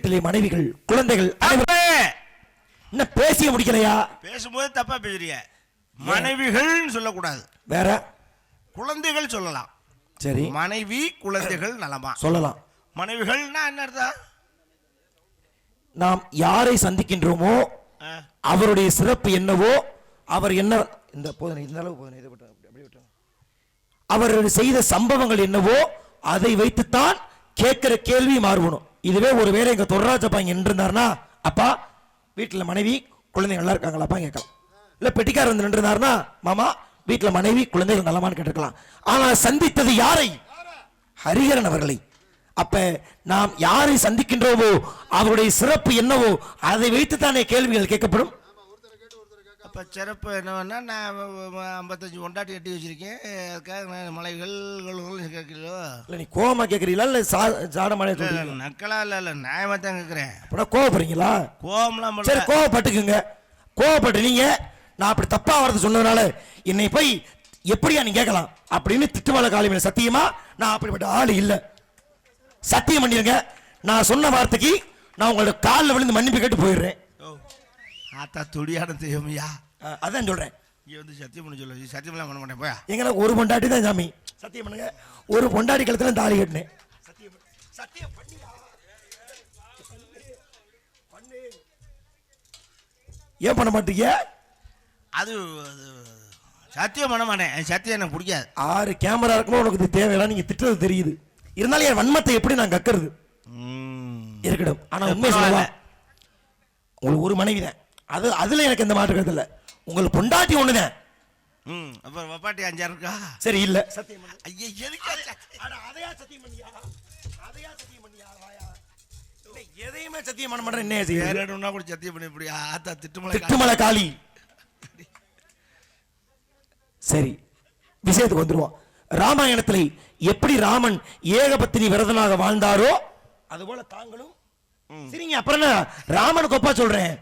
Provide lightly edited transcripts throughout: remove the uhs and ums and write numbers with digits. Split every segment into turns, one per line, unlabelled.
வீட்டிலே மனைவிகள் குழந்தைகள் என்ன பேசிய முடிக்கலையா?
பேசும்போது தப்பா பேசுறீங்க. மனைவிகள் சொல்லக்கூடாது,
வேற
குழந்தைகள் சொல்லலாம்.
சரி,
மனைவி குழந்தைகள் நலமா
சொல்லலாம்.
மனைவிகள்னா என்ன அர்த்தம்?
நாம் யாரை சந்திக்கின்றோமோ அவருடைய சிறப்பு என்னவோ, அவர் என்ன இந்த போதனை இந்த அளவு போதனை இதை விட்டு அப்படி விட்டு அவர் செய்த சம்பவங்கள் என்னவோ அதை வைத்துத்தான் கேட்கிற கேள்வி மாறுபடும். இதுவே ஒருவேளை எங்க தொல்ராஜப்பா இங்க நின்று இருந்தாருன்னா, அப்பா வீட்டுல மனைவி குழந்தைகள் நல்லா இருக்காங்களாப்பா கேட்கலாம். இல்ல பெட்டிக்காரர் வந்து நின்று இருந்தாருன்னா, மாமா வீட்டுல மனைவி குழந்தைகள் நலமான்னு கேட்டுக்கலாம். ஆனா சந்தித்தது யாரை? ஹரிஹரன் அவர்களை. அப்ப நாம் யாரை சந்திக்கின்றோமோ அவருடைய சிறப்பு என்னவோ அதை வைத்து தானே கேள்விகள் கேட்கப்படும்.
அப்ப சிறப்பு என்னன்னா, நான் 55 கொண்டாட்டி கட்டி வச்சிருக்கேன், அதுக்காக மலைகள் கேட்கலையோ?
இல்ல நீ கோவமா கேட்கறீங்களா இல்ல சாட மழை
நக்கலா இல்ல நியாயமா தான் கேட்கிறேன்.
அப்படின்னா கோவப்படுறீங்களா?
கோவம்லாம்
சரி, கோவப்பட்டுக்குங்க. கோவப்பட்டு நீங்க நான் அப்படி தப்பா வரது சொன்னதுனால என்னை போய் எப்படியா நீ கேட்கலாம் அப்படின்னு திட்டுவாள காலிமையில சத்தியமா நான் அப்படிப்பட்ட ஆளு இல்ல. சத்தியம் பண்ணிருங்க. நான் சொன்ன வார்த்தைக்கு நான் உங்களோட காலில் விழுந்து மன்னிப்பு கேட்டு போயிடுறேன்.
ஆத்தா துடியான தெரியுமையா?
அதான் சொல்றேன்.
இங்க வந்து சத்தியம் பண்ண சொல்ல, சத்தியமெல்லாம் பண்ண மாட்டேன். போயா
எங்களை ஒரு பொண்டாட்டி தான் சாமி. சத்தியம் பண்ணுங்க. ஒரு பொண்டாட்டி கழுத்துல தாலி கட்டினேன். சத்தியம் பண்ணியா? ஏன் பண்ண மாட்டீங்க?
அது சத்தியம் பண்ண மாட்டேன். சத்தியம் எனக்கு பிடிக்காது.
6 கேமரா இருக்குமோ உனக்கு இது தேவையில்லை. நீங்க திட்டுறது தெரியுது. இருந்தாலும் என் வன்மத்தை எப்படி நான் கக்கிறது இருக்கட்டும். ஆனா உண்மை சொல்லலாம், உங்களுக்கு ஒரு மனைவி தான். அதுல எனக்கு எந்த மாற்று கருத்து இல்ல. உங்களுக்கு பொண்டாட்டி ஒண்ணுதான்.
அப்புறம் வப்பாட்டி 5 இருக்கா?
சரி இல்ல.
சத்தியம் பண்ணு. ஐயா எதுக்கு
அதையா சத்தியம் பண்ணியா? அதையா சத்தியம் பண்ணியா? எதையுமே சத்தியம் பண்ண மாட்டேன். என்ன செய்யணும்னா
கூட சத்தியம் பண்ணி இப்படியா? ஆத்தா
திட்டுமலை காளி. சரி, விஷயத்துக்கு வந்துருவோம். ராமாயணத்தில் எப்படி ராமன் ஏகபத்தினி விரதனாக வாழ்ந்தாரோ அதுபோல தாங்களும் சரிங்க. அப்புறம் ராமனுக்கு ஒப்பா சொல்றேன்,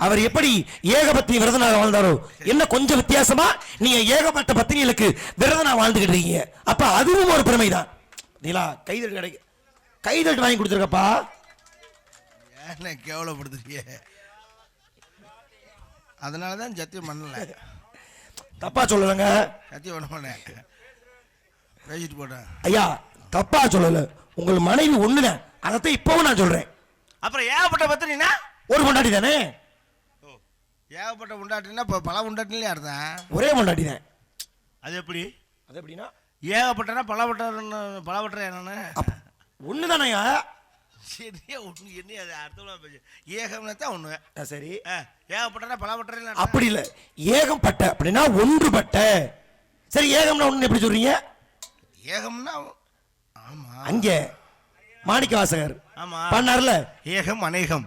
அவர் எப்படி ஏகபத்தினி விரதனாக வாழ்ந்தாரோ என்ன கொஞ்சம் வித்தியாசமா நீங்க ஏகப்பட்ட பத்தினிகளுக்கு விரதனா வாழ்ந்துகிட்டு இருக்கீங்க. அப்ப அதுவும் ஒரு பெருமைதான். கைதட்டு கிடைக்கு கைதட்டு வாங்கி கொடுத்துருக்கப்பா.
என்ன கேவலப்படுத்துறீங்க? அதனாலதான் சத்தியம் பண்ணல.
தப்பா சொல்லலங்க.
சத்தியம் பண்ண மாட்டேன். பேசிட்டு போட்டேன்.
ஐயா தப்பா சொல்லல. உங்கள் மனைவி ஒண்ணுதான். அதைத்தான் இப்பவும் நான் சொல்றேன்.
அப்புறம் ஏகப்பட்ட பத்தினா
ஒரு பொண்டாட்டி தானே?
ஏகப்பட்ட பொண்டாட்டினா இப்போ பல பொண்டாட்டிலே அர்த்தம்.
ஒரே பொண்டாட்டி தான்.
அது எப்படி?
அது எப்படின்னா
ஏகப்பட்டனா பலவற்ற என்னன்னு
ஒண்ணுதானயா?
சரியா ஒண்ணு என்ன அது அர்த்தம் பேசு. ஏகம்னா தான் ஒண்ணு.
சரி,
ஏகப்பட்டனா பலவற்ற
அப்படி இல்ல. ஏகம் பட்ட அப்படின்னா ஒன்றுபட்ட. சரி, ஏகம்னா ஒண்ணு எப்படி சொல்றீங்க?
ஏகம்னா ஆமா,
அங்க மாணிக்க வாசகர்
ஆமா
பண்ணார்ல,
ஏகம் அநேகம்.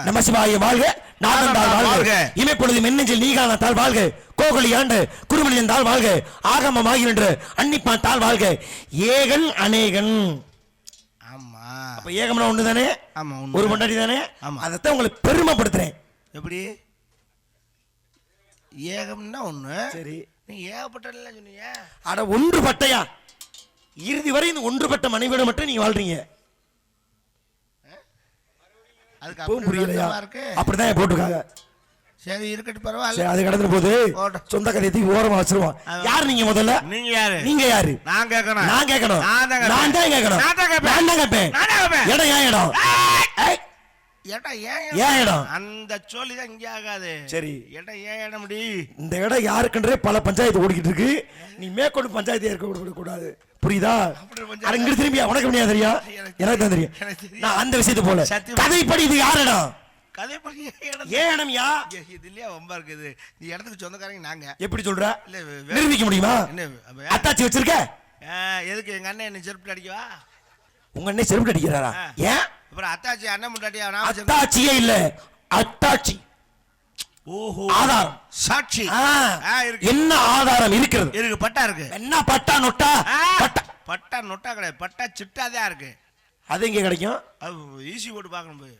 நமசிவாய வாழ்க, நாதந்தாள் வாழ்க, இமைப்பொழுது மென்னெஞ்சில் நீகானத்தால் வாழ்க, கோகலி ஆண்ட குருமணியன் தாள் வாழ்க, ஆகமமாகி நின்ற அன்னிப்பான் தாள் வாழ்க, ஏகன் அநேகன்.
ஆமா,
அப்ப ஏகம்னா ஒண்ணு தானே?
ஆமா,
ஒரு பொண்டாட்டி தானே? அதைத்தான் உங்களை பெருமைப்படுத்துறேன்.
எப்படி ஏகம்னா ஒண்ணு?
சரி,
நீங்க ஏகப்பட்ட சொன்னீங்க.
அட ஒன்றுபட்டையா? இறுதி வரை இந்த ஒன்றுபட்ட மனைவியோட மட்டும் நீங்க வாழ்றீங்க. அதுக்கு புரியலையா? அப்படிதான் போட்டுருக்காங்க.
சரி இருக்கட்டும், பரவாயில்ல.
சரி, அது கடந்து போது சொந்த கதையை ஓரமா வச்சிருவோம். யார் நீங்க? முதல்ல
நீங்க யாரு?
நீங்க யாரு?
நான் கேட்கணும்.
நான் கேட்கணும். நான் தான் கேட்கணும். நான் தான் கேட்பேன். இடம் ஏன் இடம்? ஏன் இடம்?
அந்த சொல்லி தான் இங்க ஆகாது.
சரி,
இடம் ஏன் இடம் முடி?
இந்த இடம் யாருக்குன்றே பல பஞ்சாயத்து ஓடிக்கிட்டு இருக்கு. நீ மேற்கொண்டு பஞ்சாயத்து இருக்க கூடாது. புரியுதா? அங்க திரும்பி உனக்கு முடியாது. தெரியும், எனக்கு தான் தெரியும். நான் அந்த விஷயத்து போல கதைப்படி இது யார் இடம்?
கதைப்படி
ஏன் இடம்? யா
இது இல்லையா ரொம்ப இருக்குது. நீ இடத்துக்கு சொந்தக்காரங்க நாங்க.
எப்படி சொல்ற? நிரூபிக்க முடியுமா? அத்தாச்சி வச்சிருக்க?
எதுக்கு? எங்க அண்ணன் என்ன செருப்பு அடிக்கவா?
உங்க அண்ணன் செருப்பு அடிக்கிறாரா? ஏன்?
அப்புறம் அத்தாச்சி அண்ணன் முன்னாடியா?
அத்தாச்சியே இல்ல, அத்தாச்சி.
ஓஹோ,
ஆதாரம்,
சாட்சி.
என்ன ஆதாரம் இருக்கிறது?
இருக்கு, பட்டா இருக்கு. என்ன
பட்டா நொட்டா?
பட்டா நொட்டா கிடையாது, பட்டா சிட்டாதான் இருக்கு.
அது எங்க கிடைக்கும்?
அது ஈஸி போட்டு பார்க்கணும் போய்.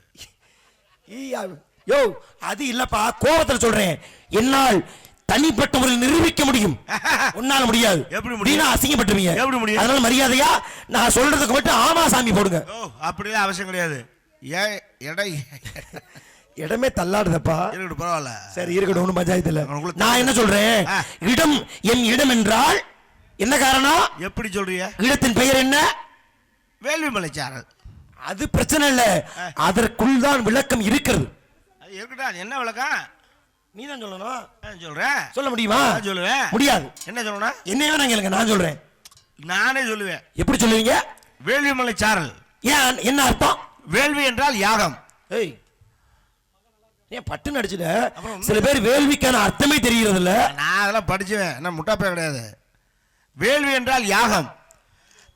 யோ, அது இல்லப்பா, கோபத்துல சொல்றேன். என்னால் தனிப்பட்ட முறையில் நிரூபிக்க முடியும். உன்னால முடியாது.
எப்படி முடியும்?
அசிங்கப்பட்டுவீங்க.
எப்படி முடியும்?
அதனால மரியாதையா நான் சொல்றதுக்கு மட்டும் ஆமா சாமி போடுங்க.
ஓ, அப்படிலாம் அவசியம் கிடையாது. ஏன் எடை
இடமே தள்ளாடுதப்பா.
இருக்கட்டும், பரவாயில்ல.
சரி இருக்கட்டும், ஒன்றும் பஞ்சாயத்து இல்ல.
உனக்குள்ள
நான் என்ன சொல்றேன், இடம் என் இடம் என்றால் என்ன காரணம்?
எப்படி சொல்றீங்க?
இடத்தின் பெயர் என்ன?
வேள்விமலை சாரல்.
அது பிரச்சனை இல்ல, அதற்குள் தான் விளக்கம் இருக்கிறது.
அது இருக்கட்டும், அது என்ன விளக்கம்?
நீ தான் சொல்லணும்.
சொல்றேன்.
சொல்ல முடியுமா?
சொல்லுவேன்.
முடியாது.
என்ன சொல்லணும்?
என்ன வேணா கேளுங்க, நான் சொல்றேன்.
நானே சொல்லுவேன்.
எப்படி சொல்லுவீங்க?
வேள்விமலை சாரல்.
ஏன், என்ன அர்த்தம்?
வேள்வி என்றால் யாகம்.
ஏய், ஏன் பட்டுன்னு அடிச்சுட? சில பேர் வேள்விக்கான அர்த்தமே தெரிகிறது இல்ல.
நான் அதெல்லாம் படிச்சுவேன், நான் முட்டாப்பே கிடையாது. வேள்வி என்றால் யாகம்.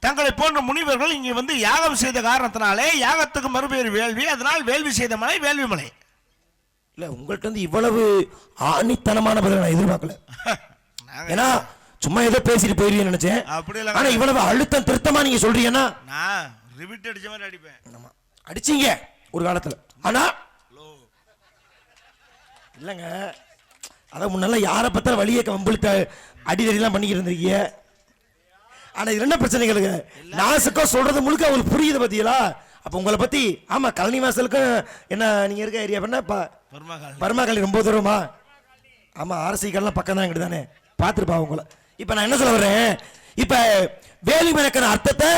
தங்களை போன்ற முனிவர்கள் இங்கே வந்து யாகம் செய்த காரணத்தினாலே யாகத்துக்கு மறுபெயர் வேள்வி. அதனால் வேள்வி செய்த மலை வேள்வி மலை.
இல்ல, உங்கள்கிட்ட வந்து இவ்வளவு ஆணித்தனமான பதில் நான் எதிர்பார்க்கல. ஏன்னா சும்மா ஏதோ பேசிட்டு போயிருவீங்கன்னு நினைச்சேன்.
அப்படி இல்ல.
ஆனா இவ்வளவு அழுத்தம் திருத்தமா நீங்க சொல்றீங்கன்னா
நான் ரிபிட் அடிச்ச மாதிரி அடிப்பேன்.
ஆமா, அடிச்சீங்க ஒரு காலத்துல. ஆனா இல்லங்க, அத முன்னால யாரை பார்த்தாலும் வழியை கம்பளித்த அடிதடிலாம் பண்ணிக்கிட்டு இருந்திருக்கீங்க. ஆனா இது என்ன பிரச்சனைகளுங்க, நாசுக்கா சொல்றது முழுக்க அவங்களுக்கு புரியுது பாத்தீங்களா? அப்ப உங்களை பத்தி, ஆமா கழனி வாசலுக்கும் என்ன நீங்க இருக்க ஏரியா பண்ண பர்மாக்காலி ரொம்ப தூரமா? ஆமா, அரசியல்லாம் பக்கம் தான் இங்கிட்டு தானே, பார்த்துருப்பா உங்களை. இப்ப நான் என்ன சொல்ல வரேன், இப்ப வேலிமலைக்கான அர்த்தத்தை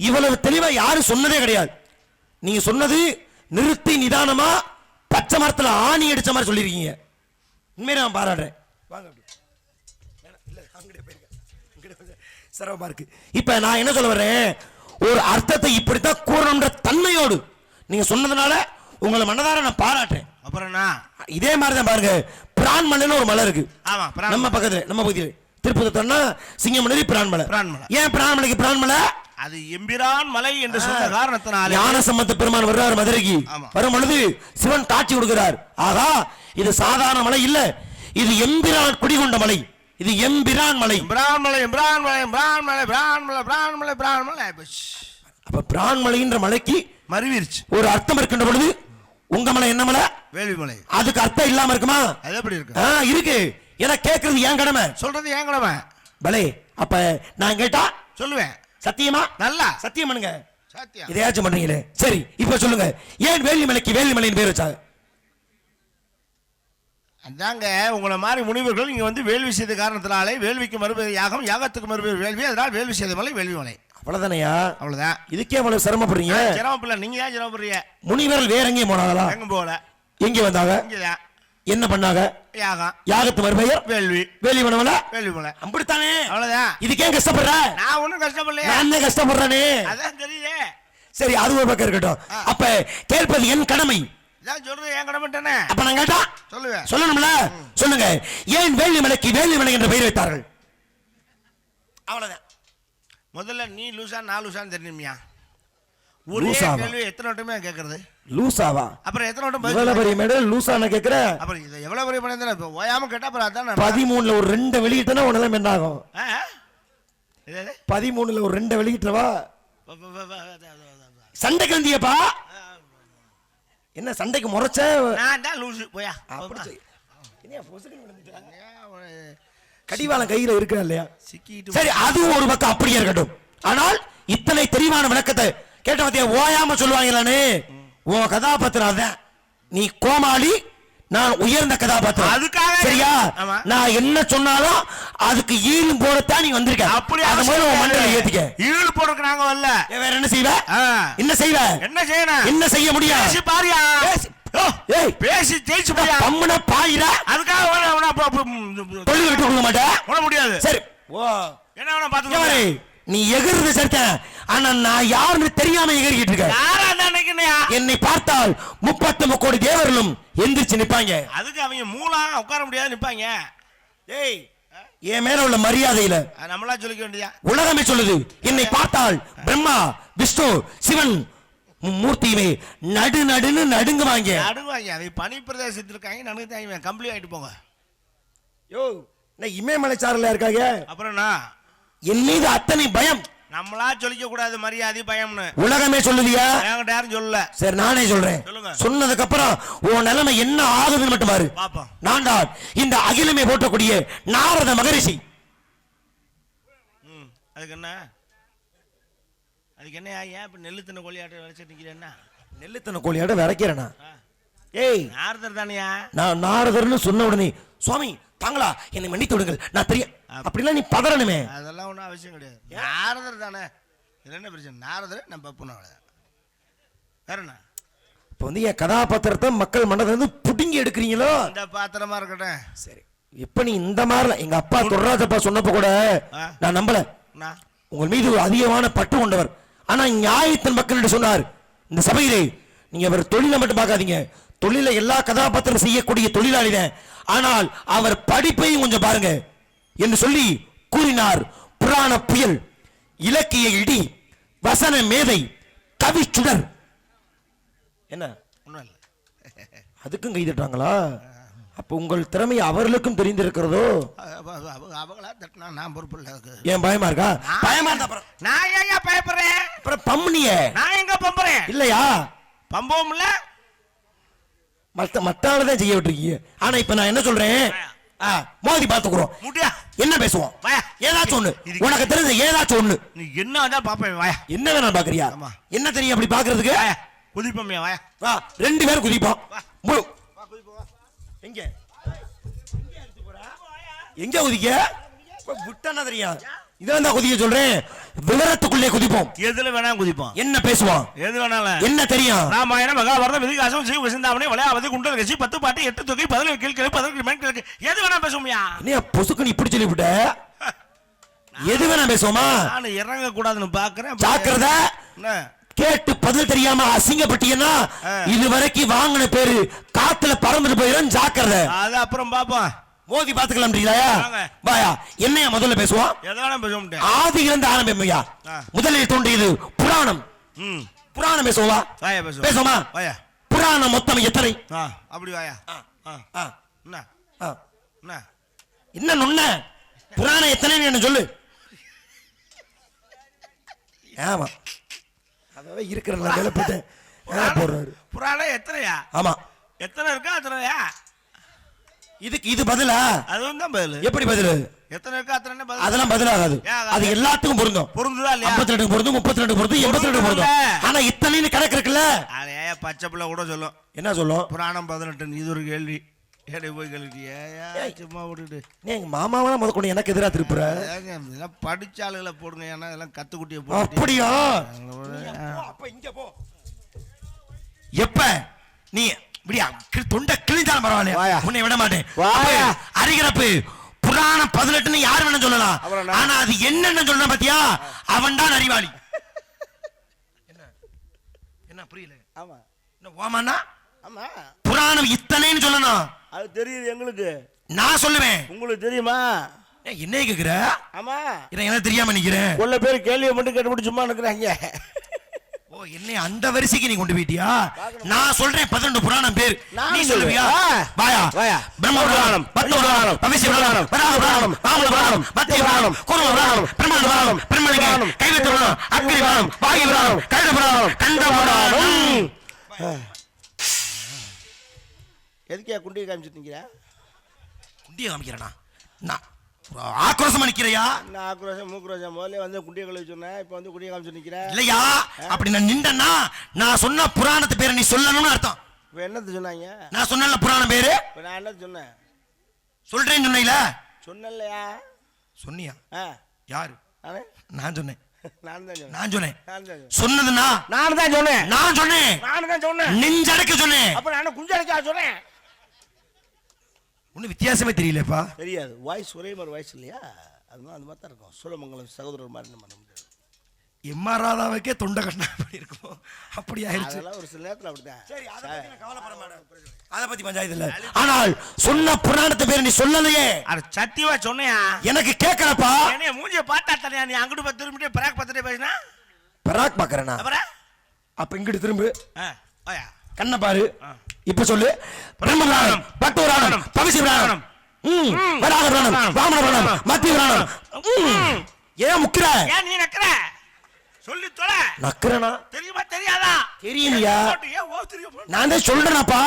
இவ்வளவு தெளிவா யாரும் சொன்னதே கிடையாது. நீங்க சொன்னது நிறுத்தி நிதானமா பச்சை மரத்துல ஆணி அடிச்ச மாதிரி சொல்லிருக்கீங்க. உண்மையை நான் பாராட்டுறேன். வாங்க சிரமமா இருக்கு. இப்ப நான் என்ன சொல்ல வரேன், ஒரு அர்த்தத்தை இப்படித்தான் கூறணும்ன்ற தன்மையோடு நீங்க சொன்னதுனால உங்களை மனதார நான் பாராட்டுறேன்.
அப்புறம்
இதே மாதிரி தான் பாருங்க, பிரான்மலைன்னு ஒரு மலை இருக்கு.
ஆமா,
நம்ம பக்கத்துல, நம்ம பகுதியில் திருப்பத்தூர்னா சிங்கமலை பிரான்மலை. ஏன் பிரான்மலைக்கு பிரான்மலை?
அது எம்பிரான் மலை என்று சொன்ன காரணத்தினால
ஞான சம்பந்த பெருமான் வர்றார் மதுரைக்கு. வரும் பொழுது சிவன் காட்சி கொடுக்கிறார். ஆகா, இது சாதாரண மலை இல்ல, இது எம்பிரான் குடிகொண்ட மலை, இது எம்பிரான் மலை.
பிரான்மலை பிரான்மலை பிரான்மலை பிரான்மலை பிரான்மலை பிரான்மலை.
அப்ப பிரான்மலைன்ற மலைக்கு
மறுவிருச்சு
ஒரு அர்த்தம் இருக்கின்ற பொழுது உங்க மலை என்ன மலை?
வேள்விமலை.
அதுக்கு அர்த்தம் இல்லாம இருக்குமா?
அது எப்படி இருக்கு?
இருக்கு. ஏன்னா கேட்கறது ஏன் கடமை,
சொல்றது ஏன் கடமை.
பலே, அப்ப நான் கேட்டா
சொல்லுவேன்.
சத்தியமா?
நல்லா
சத்தியம் பண்ணுங்க.
சத்தியம்.
இதையாச்சும் பண்றீங்களே. சரி, இப்ப சொல்லுங்க, ஏன் வேள்விமலைக்கு வேள்விமலைன்னு பேர் வச்சாங்க?
அதாங்க, உங்களை மாதிரி முனிவர்கள் இங்க வந்து வேள்வி செய்த காரணத்தினாலே வேள்விக்கு மறுபெயர் யாகம், யாகத்துக்கு மறுபெயர் வேள்வி. அதனால் வேள்வி செய்த மலை வேள்விமலை.
அவ்வளவுதானையா?
அவ்வளவுதான்.
இதுக்கே அவ்வளவு சிரமப்படுறீங்க?
சிரமப்படல, நீங்க தான் சிரமப்படுறீங்க.
முனிவர்கள் வேற எங்கேயும் போனாங்களா?
எங்க போகல.
எங்க வந்தாங்க?
இங்கதான்.
என்ன பண்ணாங்க?
யாகம்.
யாகத்து மறுபெயர்
வேள்வி.
வேள்விமலை
வேள்விமலை.
அப்படித்தானே?
அவ்வளவுதான்.
இதுக்கே கஷ்டப்படுற?
நான் ஒண்ணும் கஷ்டப்படலையா?
நான் தான் கஷ்டப்படுறேனே.
அதான் தெரியுதே.
சரி, அது ஒரு பக்கம் இருக்கட்டும். அப்ப கேட்பது என் கடமை.
சொல்றது என் கடமை.
அப்ப நான் கேட்டா
சொல்லுவேன்.
சொல்லணும்ல? சொல்லுங்க, ஏன் வேள்விமலைக்கு வேள்விமலை என்ற பெயர் வைத்தார்கள்? அவ்வளவுதான்.
முதல்ல நீ லூசா நான் லூசான்னு தெரியுமியா? ஒரே கேள்வி எத்தனை வட்டமே கேட்கறது?
லூசாவா?
அப்புறம் எத்தனை வட்டம்
இவ்வளவு பெரிய மேடல் லூசான கேட்கிற?
அப்புறம் இது எவ்வளவு பெரிய படம் தானே, ஓயாம கேட்டா அப்புறம் அதான்
13ல ஒரு 2 வெளியிட்டனா உடனே என்ன ஆகும்? 13ல ஒரு 2 வெளியிட்டவா சண்டைக்கு வந்தியப்பா? என்ன சண்டைக்கு முறைச்ச?
நான் தான் லூசு போயா.
கடிவாளம் கையில இருக்கா இல்லையா?
சிக்கிட்டு.
சரி, அது ஒரு பக்கம் அப்படியே இருக்கட்டும். ஆனால் இத்தனை தெளிவான விளக்கத்தை கேட்ட பத்தியா ஓயாம சொல்லுவாங்களானே. உன் கதாபாத்திரம் அதான், நீ கோமாளி, நான் உயர்ந்த கதாபாத்திரம்.
அதுக்காக
சரியா? நான் என்ன சொன்னாலும் அதுக்கு ஈடு போடத்தான் நீ வந்திருக்க.
அப்படி
அது மாதிரி உன் மண்டையில ஏத்திக்க.
ஈடு போடுறதுக்கு நாங்க வரல.
வேற என்ன செய்வ? என்ன செய்வ?
என்ன செய்யணும்?
என்ன செய்ய முடியும்?
பேசி பாரியா.
ஏய்,
பேசி ஜெயிச்சு போயா.
கம்முன பாயிரா.
அதுக்காக
தொழில் விட்டு கொடுக்க மாட்டேன்.
உன முடியாது.
சரி, ஓ
என்ன வேணா பாத்துக்கோ.
நீ எகிர்றது சரித்த, ஆனா நான் யாருன்னு தெரியாம எகிரிக்கிட்டு இருக்க. என்னை பார்த்தால் 33 கோடி தேவர்களும் எந்திரிச்சு நிப்பாங்க.
அதுக்கு அவங்க மூலா உட்கார முடியாது நிப்பாங்க.
ஏய், என் மேல உள்ள மரியாதையில
நம்மளா சொல்லிக்க வேண்டியா?
உலகமே சொல்லுது, என்னை பார்த்தால் பிரம்மா, விஷ்ணு, சிவன் மூர்த்தியுமே நடு நடுன்னு நடுங்குவாங்க.
நடுவாங்க. அதை பனி பிரதேசத்தில் இருக்காங்க, நடுங்க. கம்ப்ளீட் ஆயிட்டு போங்க.
யோ, நான் இமயமலைச்சாரல இருக்காங்க.
அப்புறம்
என் மீது அத்தனை பயம்.
நம்மளா சொல்லிக்க கூடாது மரியாதை பயம்னு.
உலகமே சொல்லுதியா?
என்கிட்ட யாரும் சொல்லல.
சரி, நானே சொல்றேன். சொன்னதுக்கு அப்புறம் உன் நிலைமை என்ன ஆகுதுன்னு மட்டும் பாரு.
பாப்போம்.
நான் தான் இந்த அகிலமே போற்றக்கூடிய நாரத மகரிஷி.
அதுக்கு என்ன? அதுக்கு என்ன? ஏன் இப்ப நெல்லு தின்ன கொள்ளையாட்ட வளைச்சிட்டு நிக்கிறேன்னா?
நெல்லுத்தன கோழியாட விரைக்கிறேனா? ஏய்
நாரதர் தானியா?
நான் நாரதர்னு சொன்ன உடனே சுவாமி தாங்களா என்னை மன்னித்து விடுங்கள், நான் தெரியும் அப்படிலாம் நீ பதறணுமே.
அதெல்லாம் ஒன்றும் அவசியம் கிடையாது. நாரதர் தானே, இதுல என்ன பிரச்சனை? நாரதர் நம்ம பப்புனா வேற என்ன?
இப்போ வந்து என் கதாபாத்திரத்தை மக்கள் மனதில் இருந்து புடுங்கி எடுக்கிறீங்களோ?
இந்த பாத்திரமா இருக்கட்டும்.
சரி, இப்ப நீ இந்த மாதிரிலாம் எங்க அப்பா தொல்ராஜப்பா சொன்னப்ப கூட நான் நம்பல. உங்கள் மீது ஒரு அதிகமான பற்று கொண்டவர். ஆனா நியாயத்தின் மக்கள் என்று சொன்னார். இந்த சபையிலே நீங்க அவர் தொழிலை மட்டும் பார்க்காதீங்க, தொழில எல்லா கதாபாத்திரம் செய்யக்கூடிய தொழிலாளி தான். ஆனால் அவர் படிப்பையும் கொஞ்சம் பாருங்க என்று சொல்லி கூறினார். புராண புயல், இலக்கிய இடி, வசன மேதை, கவி சுடர். என்ன
ஒன்றும் இல்லை,
அதுக்கும் கைதட்டாங்களா? அப்ப உங்கள் திறமை அவர்களுக்கும் தெரிந்திருக்கிறதோ?
அவங்களா தட்டினா நான் பொறுப்பு இல்லை.
ஏன் பயமா இருக்கா? பயமா இருந்தா
நான் ஏன் பயப்படுறேன்?
அப்புறம் பம்முனிய
நான் எங்க பம்புறேன்?
இல்லையா?
பம்பவும் இல்ல,
மத்தாலதான் செய்ய விட்டுருக்கீங்க. ஆனா இப்ப நான் என்ன சொல்றேன், மோதி பாத்துக்கிறோம்.
முடியா
என்ன பேசுவோம்? ஏதாச்சும் ஒண்ணு உனக்கு தெரிஞ்ச ஏதாச்சும் ஒண்ணு.
நீ என்ன வந்தா பாப்பேன். வாயா,
என்ன வேணா பாக்குறியா? என்ன தெரியும் அப்படி பாக்குறதுக்கு?
குதிப்போம்யா, வாயா
வா, 2 பேரும் குதிப்போம். முழு எங்க எங்க குதிக்க விட்டா தெரியும். இதான் தான் குதிக்க சொல்றேன். விவரத்துக்குள்ளே குதிப்போம்.
எதுல வேணா குதிப்போம்.
என்ன பேசுவோம்?
எது வேணாலும்
என்ன தெரியும்?
ராமாயணம், மகாபாரதம், விதிகாசம், சிவ சிந்தாமணி, வளையாவது, குண்டல் கட்சி, 10 பாட்டு, 8 தொகை, 17 கீழ்கிழக்கு, 17 மேற்கிழக்கு, எது வேணா பேசுவோம்யா.
நீ பொசுக்கு நீ இப்படி சொல்லிவிட்ட. எது வேணா பேசுவோமா?
நான் இறங்க கூடாதுன்னு பாக்குறேன்.
ஜாக்கிரதை. கேட்டு பதில் தெரியாம அசிங்கப்பட்டீங்கன்னா இதுவரைக்கும் வாங்கின பேரு காத்துல பறந்துட்டு போயிடும். ஜாக்கிரதை. அது
அப்புறம் பாப்போம்,
மோதி பாத்துக்கலாம். வாயா, என்னையா முதல்ல பேசுவோம்? ஆதியில இருந்து ஆரம்பிமையா. முதலில் தோன்றியது புராணம். புராணம் பேசுவா? பேசுவோமா? புராணம் மொத்தம் எத்தனை?
அப்படி வாயா.
என்ன நுண்ண புராணம் எத்தனை என்ன சொல்லு. ஆமா, அதாவது இருக்கிற நிலையில போட்டு போடுறாரு.
புராணம் எத்தனையா?
ஆமா,
எத்தனை இருக்கா? அத்தனையா?
இதுக்கு இது பதிலா?
அதுவும் தான் பதில்.
எப்படி பதில்?
எத்தனை இருக்கா அத்தனை பதில்.
அதெல்லாம் பதிலாகாது. அது எல்லாத்துக்கும் பொருந்தும்.
பொருந்துதா இல்லையா?
52 பொருந்தும், 32 பொருந்தும், 82 பொருந்தும். ஆனா இத்தனைன்னு கணக்கு இருக்குல்ல.
அதே பச்சை பிள்ளை கூட சொல்லும்.
என்ன சொல்லும்?
புராணம் 18. இது ஒரு கேள்வி. ஏடே போய் கேள்விட்டியா? சும்மா விட்டுட்டு
நீ எங்க மாமாவெல்லாம் முத கொண்டு எனக்கு எதிராக திருப்புற.
இதெல்லாம் படிச்ச ஆளுகளை போடுங்க, ஏன்னா இதெல்லாம் கத்துக்குட்டிய போடு.
அப்படியா? அப்ப இங்க போ. எப்ப நீ இப்படியா தொண்டை கிழிஞ்சாலும் பரவாயில்ல, உன்னை விட மாட்டேன். அறிகிறப்பு புராணம் 18 யாரு வேணும் சொல்லலாம். ஆனா அது என்னன்னு சொல்ற பாத்தியா, அவன் தான் அறிவாளி. என்ன புரியல?
ஆமா,
என்ன ஓமானா?
ஆமா,
புராணம் இத்தனைன்னு சொல்லணும்.
அது தெரியுது எங்களுக்கு.
நான் சொல்லுவேன்,
உங்களுக்கு தெரியுமா?
என்ன கேக்குற?
ஆமா,
என்ன தெரியாம நிக்கிறேன்.
உள்ள பேர் கேள்வியை மட்டும் கேட்டுவிட்டு சும்மா நிக்கிறாங்க.
ஓ, என்ன அந்த வரிசைக்கு நீ கொண்டு போயிட்டியா? நான் சொல்றேன் 18 புராணம் பேர், நீ சொல்லுவியா? வாயா, வாயா. பிரம்ம புராணம், பத்ம புராணம், பவிஷ்ய புராணம், வராக புராணம், வாமன புராணம், மத்திய புராணம், கூர்ம புராணம், பிரம்மாண்ட புராணம், பிரம்மலிங்கம், கைவித்த புராணம், அக்னி புராணம், வாயு புராணம், கருட புராணம், கண்ட புராணம்.
எதுக்கே குண்டியை காமிச்சிட்டு நிக்கிற?
குண்டியை காமிக்கிறேனா? நான் ஆக்ரோஷமா நிக்கிறையா?
நான் ஆக்ரோஷம் மூக்ரோஷம் முதல்ல வந்து குண்டியை கழுவி சொன்னேன், இப்ப வந்து குண்டியை காமிச்சிட்டு நிக்கிறேன்.
இல்லையா? அப்படி நான் நின்றேன்னா நான் சொன்ன புராணத்து பேரை நீ சொல்லணும்னு அர்த்தம்.
இப்ப என்னது சொன்னாங்க?
நான் சொன்னல புராணம் பேரு.
நான் என்ன சொன்னேன்?
சொல்றேன்னு சொன்னீல?
சொன்னலையா?
சொன்னியா? யாரு? நான் சொன்னேன்.
நான் சொன்னேன்.
சொன்னதுன்னா
நான் தான் சொன்னேன்.
நான் சொன்னேன்.
நான் தான் சொன்னேன்.
நெஞ்சடக்க சொன்னேன்.
அப்ப நான் குஞ்சடக்க சொன்னேன்.
ஒன்னும் வித்தியாசமே தெரியலப்பா.
தெரியாது, வாய்ஸ் ஒரே மாதிரி வாய்ஸ் இல்லையா? அதுதான் அந்த மாதிரி தான் இருக்கும். சோழமங்கலம் சகோதரர் மாதிரி நம்ம பண்ண முடியாது.
எம்ஆர் ராதாவுக்கே தொண்டை கஷ்டம் அப்படி இருக்கும். அப்படி ஆயிடுச்சு.
அதெல்லாம் ஒரு சில நேரத்தில் அப்படிதான். சரி, அதை பத்தி நான் கவலைப்பட மாட்டேன்.
அதை பத்தி பஞ்சாயத்து இல்ல. ஆனால் சொன்ன புராணத்தை பேர் நீ சொல்லலையே.
அட சத்தியமா சொன்னையா? எனக்கு
கேட்கலப்பா.
என்னைய மூஞ்சிய பார்த்தா தனியா நீ அங்கிட்டு பத்து திரும்பிட்டு பராக் பத்திரே பேசினா?
பராக் பாக்குறேனா? அப்ப இங்கிட்டு திரும்பு.
வாயா.
கண்ணை பாரு. இப்ப சொல்லு. பிரம்ம புராணம், பக்த புராணம், பவிஷ்ய புராணம், வராக புராணம், வாமன புராணம், மத்திய புராணம். ஏன் முக்கிற?
ஏன் நீ நக்கற? சொல்லி தொலை.
நக்கறனா?
தெரியுமா தெரியாதா?
தெரியலையா? நான் தான் சொல்றேனப்பா.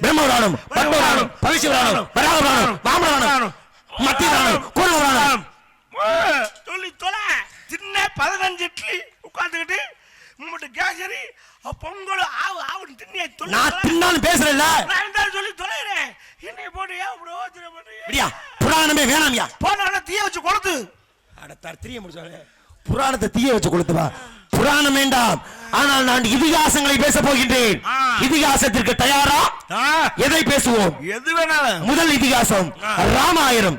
பிரம்ம புராணம், பக்த புராணம், பவிஷ்ய புராணம், வராக புராணம், வாமன புராணம், மத்திய புராணம், கூர்ம புராணம்.
சொல்லி தொலை. சின்ன 15 இட்லி உட்கார்ந்துக்கிட்டு உம்மட்டு கேசரி பொங்கல் ஆவு ஆவுன்னு திண்ணியை
நான் தின்னாலும் பேசுறேன்ல.
நான் சொல்லி தொலைறேன். என்னை போட்டு ஏன் இப்படி யோசனை பண்றீங்க?
அப்படியா? புராணமே வேணாம்யா.
போன தீய வச்சு கொளுத்து.
அட தர்த்திரிய முடிச்சாலே புராணத்தை தீய வச்சு கொளுத்துவா. புராணம் வேண்டாம், ஆனால் நான் இதிகாசங்களை பேச போகின்றேன். இதிகாசத்திற்கு தயாரா? எதை பேசுவோம்?
எது வேணாலும்.
முதல் இதிகாசம் ராமாயணம்.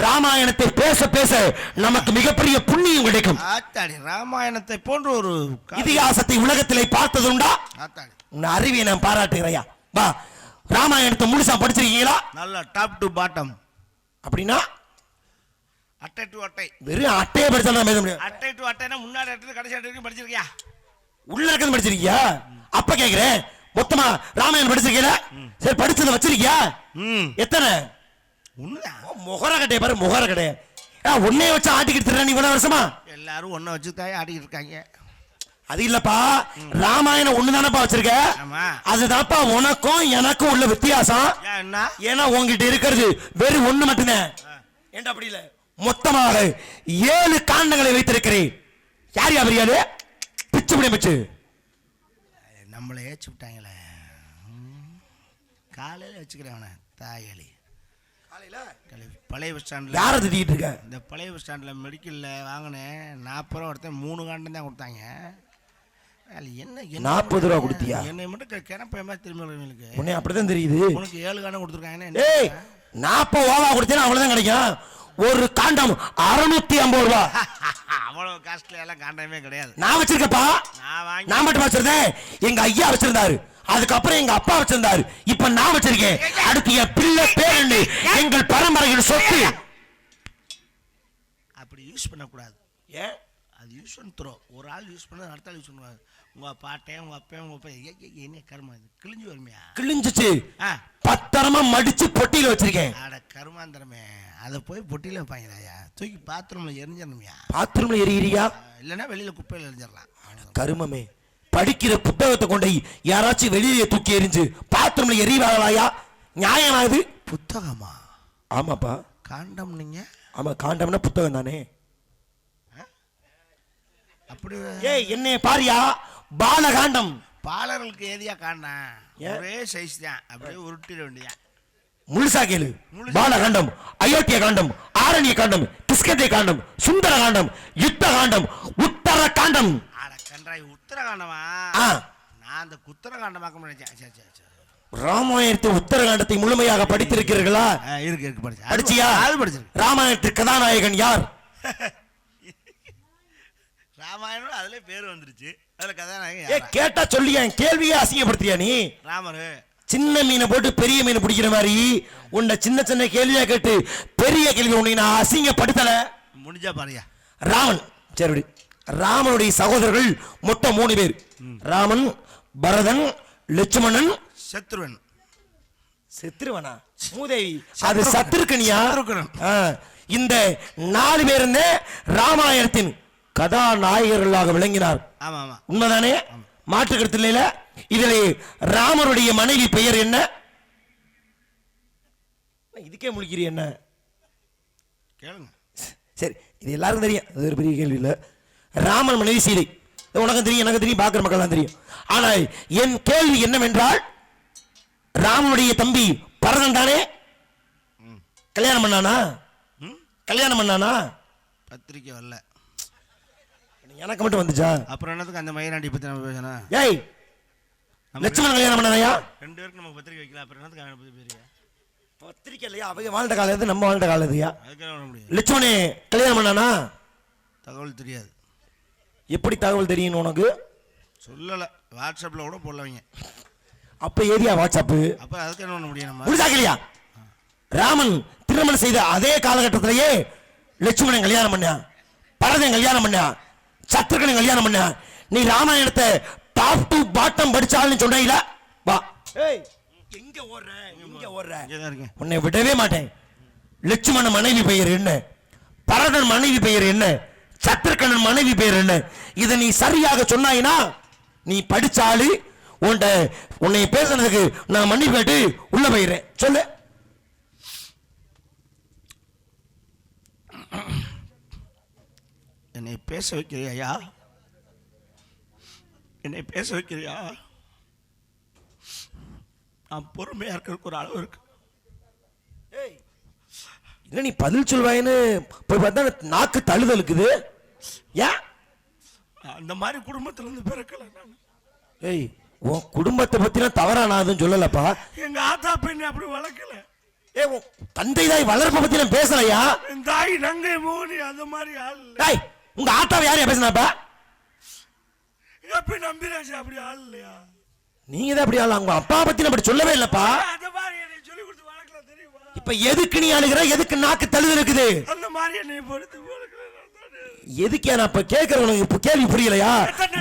ராமாயணத்தை பேச பேச நமக்கு மிகப்பெரிய புண்ணியம் கிடைக்கும்.
ஆத்தாடி, ராமாயணத்தை போன்ற ஒரு
இதிகாசத்தை உலகத்திலே பார்த்ததுண்டா? உன் அறிவியை நான் பாராட்டுகிறேன். வா, ராமாயணத்தை முழுசா படிச்சிருக்கீங்களா?
நல்ல டாப் டு பாட்டம்.
அப்படின்னா
அட்டை டு அட்டை.
வெறும் அட்டையை படிச்சாலும் பேச முடியாது.
அட்டை டு அட்டைனா முன்னாடி அட்டை கடைசி அட்டை வரைக்கும் படிச்சிருக்கியா?
உள்ள இருக்கிறது படிச்சிருக்கியா? அப்ப கேக்குறேன், மொத்தமா ராமாயணம் படிச்சிருக்கீல? சரி, படிச்சத வச்சிருக்கியா? எத்தனை? முகர கட்டைய பாரு, முகர கடைய. ஒன்னே வச்சு ஆட்டிக்கிட்டு நீ இவ்வளவு வருஷமா? எல்லாரும் ஒன்ன வச்சு தாய் ஆட்டிக்கிட்டு இருக்காங்க. அது இல்லப்பா, ராமாயணம் ஒண்ணுதானப்பா வச்சிருக்க. அதுதான்ப்பா உனக்கும் எனக்கும் உள்ள வித்தியாசம். ஏன்னா உங்ககிட்ட இருக்கிறது வெறும் ஒண்ணு மட்டும்தான். ஏண்டா அப்படி இல்ல, மொத்தமாக 7 காண்டங்களை வைத்திருக்கிறேன். யார் யாரு? பிச்சு முடிய பிச்சு நம்மளை ஏச்சு விட்டாங்களே. காலையில வச்சுக்கிறேன் தாயலி. பழைய பஸ் ஸ்டாண்ட்ல யாரை திட்டிட்டு இருக்க? இந்த பழைய பஸ் ஸ்டாண்ட்ல மெடிக்கல்ல வாங்கினேன் 40 ரூபா ஒருத்தன் 3 காண்டம் தான் கொடுத்தாங்க. என்ன 40 ரூபா கொடுத்தியா? என்னை மட்டும் கிணப்ப மாதிரி திரும்ப உன்னை அப்படிதான் தெரியுது. உனக்கு 7 காண்டம் கொடுத்துருக்காங்க. 40 ரூபா கொடுத்தேன்னா அவ்வளவுதான் கிடைக்கும். ஒரு காண்டம் 650 ரூபா. அவ்வளவு காஸ்ட்லி எல்லாம் காண்டமே கிடையாது. நான் வச்சிருக்கப்பா. நான் மட்டும் வச்சிருந்தேன், எங்க ஐயா வச்சிருந்தாரு, அதுக்கப்புறம் எங்க அப்பா வச்சிருந்தாரு, இப்ப நான் வச்சிருக்கேன். அடுத்து என் பிள்ளை பேரண்டு எங்கள் பரம்பரையின் சொத்து. அப்படி யூஸ் பண்ணக்கூடாது. ஏன்? அது யூஸ் பண்ண ஒரு ஆள் யூஸ் பண்ண அடுத்த ஆள் யூஸ் பண்ணுவாங்க. உங்க பாட்டேன் உங்க அப்பா உங்க அப்பா என்ன கருமா இது கிழிஞ்சு வருமையா? கிழிஞ்சிச்சு. பத்திரமா மடிச்சு பொட்டியில வச்சிருக்கேன். அட கருமாந்திரமே, அதை போய் பொட்டியில வைப்பாங்கயா, தூக்கி பாத்ரூம்ல எரிஞ்சிடணும்யா. பாத்ரூம்ல எரியிறியா? இல்லைன்னா வெளியில குப்பையில எரிஞ்சிடலாம். கருமமே, படிக்கிற புத்தகத்தை கொண்டு யாராச்சும் வெளியே தூக்கி எரிஞ்சு பாத்ரூம்ல எரிவாங்களாயா? நியாயமாகுது? புத்தகமா? ஆமாப்பா. காண்டம் நீங்க? ஆமா, காண்டம்னா புத்தகம் தானே. அப்படி ஏய், என்னைய பாரியா, பாலகாண்டம். பாலர்களுக்கு ஏதியா காண்டம் ஒரே சைஸ் தான், அப்படியே உருட்டிட வேண்டியதான். முழுசா கேளு. பாலகாண்டம், அயோத்திய காண்டம், ஆரண்ய காண்டம், கிஷ்கிந்தை காண்டம், சுந்தர காண்டம், யுத்த காண்டம், உத்தர காண்டம். அட கன்றாய், உத்தர காண்டமா? நான் அந்த குத்தர காண்டம் பார்க்க முடியாது. ராமாயணத்தை உத்தர காண்டத்தை முழுமையாக படித்திருக்கிறீர்களா? இருக்கு படிச்சு. படிச்சியா? அது படிச்சு. ராமாயணத்தின் கதாநாயகன் யார்? ராமாயணம் அதுல பேர் வந்துருச்சு, அதுல கதாநாயகன் கேட்டா சொல்லியா? கேள்வியே அசிங்கப்படுத்தியா நீ? ராமரு சின்ன மீனை போட்டு பெரிய மீன் பிடிக்கிற மாதிரி உன்னை சின்ன சின்ன கேள்வியா கேட்டு பெரிய கேள்வி உன்னை நான் அசிங்கப்படுத்தல. முடிஞ்சா பாருயா. ராமன், சரி, ராமனுடைய சகோதரர்கள் மொத்தம் 3 பேர். ராமன், பரதன், லட்சுமணன், சத்ருவன். சத்ருவனா? மூதேவி, அது சத்ருக்கனியா? இந்த 4 பேர் ராமாயணத்தின் கதாநாயகர்களாக விளங்கினார். உண்மைதானே? மாற்று கருத்து இல்லையில. இதிலே ராமருடைய மனைவி பெயர் என்ன? இதுக்கே முழிக்கிறீ என்ன? கேளுங்க. சரி, இது எல்லாருக்கும் தெரியும், அது ஒரு பெரிய கேள்வி இல்ல. ராமன் மனைவி சீதை, உனக்கும் தெரியும், எனக்கு தெரியும், பார்க்கிற மக்கள் தான் தெரியும். ஆனால் என் கேள்வி என்னவென்றால், ராமனுடைய தம்பி பரதன் தானே கல்யாணம் பண்ணானா? கல்யாணம் பண்ணானா? பத்திரிக்கை வரல, எனக்கு மட்டும் வந்துச்சா? அப்புறம் என்னதுக்கு அந்த மயிராண்டி பத்தி நம்ம பேசணும்? ஏய், லட்சுமணன் கல்யாணம் பண்ணாதயா? 2 பேருக்கு நம்ம பத்திரிக்கை வைக்கல, அப்புறம் என்னதுக்கு அவனை பத்தி பேசுறியா? பத்திரிக்கை இல்லையா? அவங்க வாழ்ந்த காலம் எது, நம்ம வாழ்ந்த காலம் எதுயா? லட்சுமணே கல்யாணம் பண்ணானா? தகவல் தெரியாது. எப்படி தகவல் தெரியும் உனக்கு? சொல்லல, வாட்ஸ்அப்ல கூட போடலவங்க. அப்ப ஏரியா வாட்ஸ்அப், அப்ப அதுக்கு என்ன பண்ண முடியும் நம்ம? புரிஞ்சாக்கலையா? ராமன் திருமணம் செய்த அதே காலகட்டத்திலேயே லட்சுமணன் கல்யாணம் பண்ணா, பரதன் கல்யாணம் பண்ணா, சத்ருகனை கல்யாணம் பண்ண. நீ ராமாயணத்தை டாப் டு பாட்டம் படிச்சாலும் சொன்னீங்களா? வா. ஏய், எங்க ஓடுற? எங்க ஓடுற? உன்னை விடவே மாட்டேன். லட்சுமணன் மனைவி பெயர் என்ன? பரதன் மனைவி பெயர் என்ன? சத்ருகனன் மனைவி பெயர் என்ன? இதை நீ சரியாக சொன்னாயினா நீ படிச்சாலு உன்னை பேசுனதுக்கு நான் மன்னிப்பு கேட்டு உள்ள போயிடுறேன். சொல்லு. என்னை பேச வைக்கிறியா?
என்னை பேச வைக்கிறியா? நான் பொறுமையா இருக்கிறதுக்கு ஒரு அளவு இருக்கு.
இல்ல நீ பதில் சொல்வாயின்னு போய் பார்த்தா நாக்கு தழுதலுக்குது. ஏன்
அந்த மாதிரி குடும்பத்துல இருந்து பிறக்கல நான்.
ஏய் உன் குடும்பத்தை பத்திலாம் தவறா நான் அதுவும் சொல்லலப்பா.
எங்க ஆத்தா பெண்ணை அப்படி வளர்க்கல.
ஏ உன் தந்தை தாய் வளர்ப்பை பத்தி நான் பேசலையா?
என் தாய் நங்கை மோனி அந்த மாதிரி ஆள் இல்ல.
டேய் உங்க ஆத்தாவை யாரையா பேசினாப்பா?
எப்ப நம்பிராஜ் அப்படி ஆள் இல்லையா?
நீங்க தான் அப்படி ஆள். உங்க அப்பா பத்தி அப்படி சொல்லவே இல்லப்பா.
அந்த மாதிரி என்னை சொல்லி கொடுத்து வளர்க்கல தெரியுமா?
இப்ப எதுக்கு நீ அழுகிற? எதுக்கு நாக்கு தழுதல் இருக்குது?
அந்த மாதிரி என்னை பொறுத்து வளர்க்கல.
எதுக்கே நான் இப்ப கேட்கிறேன், உனக்கு இப்ப கேள்வி புரியலையா?